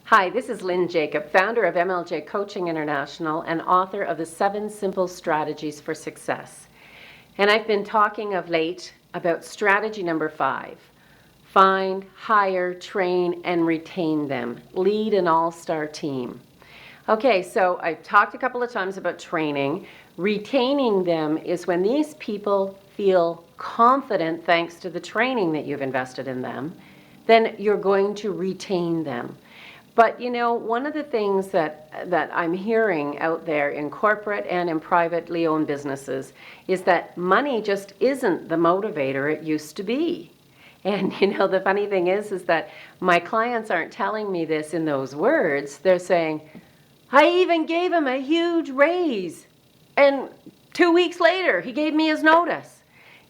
Hi, this is Lynne Jacob, founder of MLJ International and author of the 7 Simple Strategies for Success. And I've been talking of late about strategy number 5. Find, hire, train, and retain them. Lead an all-star team. Okay, so I've talked a couple of times about training. Retaining them is when these people feel confident thanks to the training that you've invested in them, then you're going to retain them. But you know, one of the things that I'm hearing out there in corporate and in privately owned businesses is that money just isn't the motivator it used to be. And you know, the funny thing is that my clients aren't telling me this in those words. They're saying, I even gave him a huge raise. And 2 weeks later, he gave me his notice.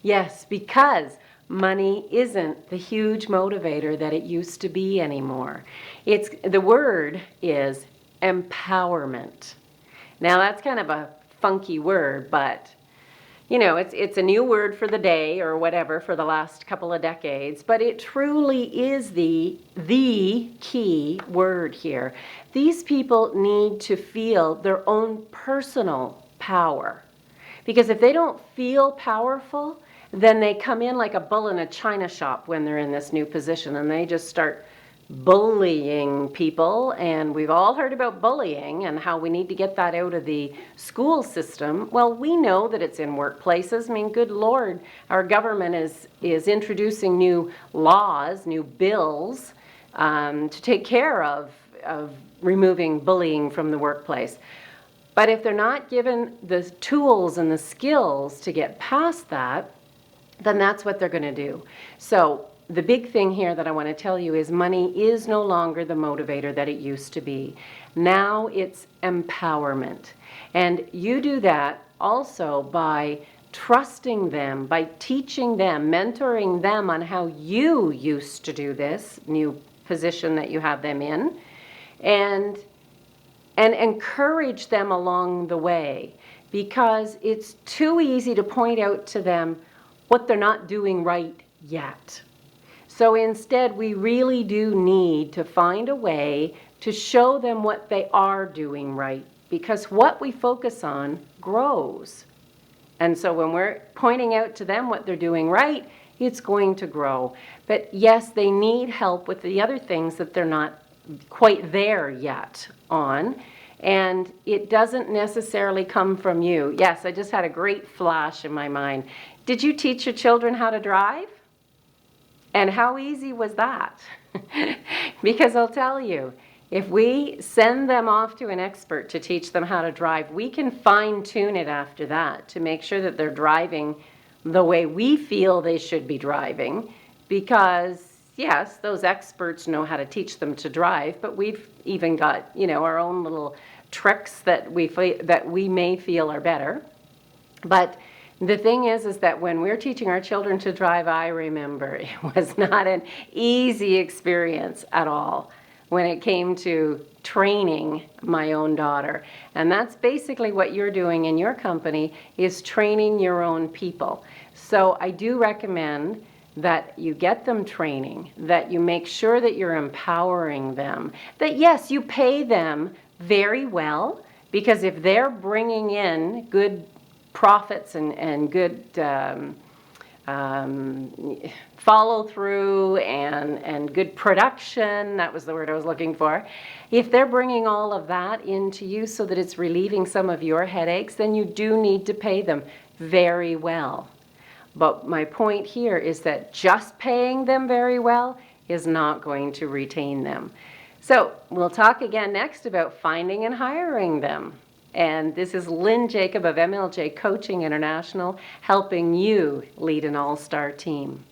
Yes, because money isn't the huge motivator that it used to be anymore. The word is empowerment. Now that's kind of a funky word, but you know, it's a new word for the day or whatever for the last couple of decades, but it truly is the key word here. These people need to feel their own personal power. Because if they don't feel powerful, then they come in like a bull in a china shop when they're in this new position and they just start bullying people. And we've all heard about bullying and how we need to get that out of the school system. Well, we know that it's in workplaces. I mean, good Lord, our government is introducing new laws, new bills to take care of removing bullying from the workplace. But if they're not given the tools and the skills to get past that, then that's what they're going to do. So the big thing here that I want to tell you is money is no longer the motivator that it used to be. Now it's empowerment. And you do that also by trusting them, by teaching them, mentoring them on how you used to do this new position that you have them in, and encourage them along the way, because it's too easy to point out to them what they're not doing right yet. So instead, we really do need to find a way to show them what they are doing right, because what we focus on grows. And so when we're pointing out to them what they're doing right, it's going to grow. But yes, they need help with the other things that they're not quite there yet on. And it doesn't necessarily come from you. Yes, I just had a great flash in my mind. Did you teach your children how to drive? And how easy was that? Because I'll tell you, if we send them off to an expert to teach them how to drive, we can fine-tune it after that to make sure that they're driving the way we feel they should be driving. Because yes, those experts know how to teach them to drive, but we've even got, you know, our own little tricks that we may feel are better. But the thing is that when we're teaching our children to drive, I remember it was not an easy experience at all when it came to training my own daughter. And that's basically what you're doing in your company, is training your own people. So I do recommend that you get them training, that you make sure that you're empowering them, that yes, you pay them very well, because if they're bringing in good profits and good follow through and good production, that was the word I was looking for, if they're bringing all of that into you so that it's relieving some of your headaches, then you do need to pay them very well. But my point here is that just paying them very well is not going to retain them. So we'll talk again next about finding and hiring them. And this is Lynne Jacob of MLJ International, helping you lead an all-star team.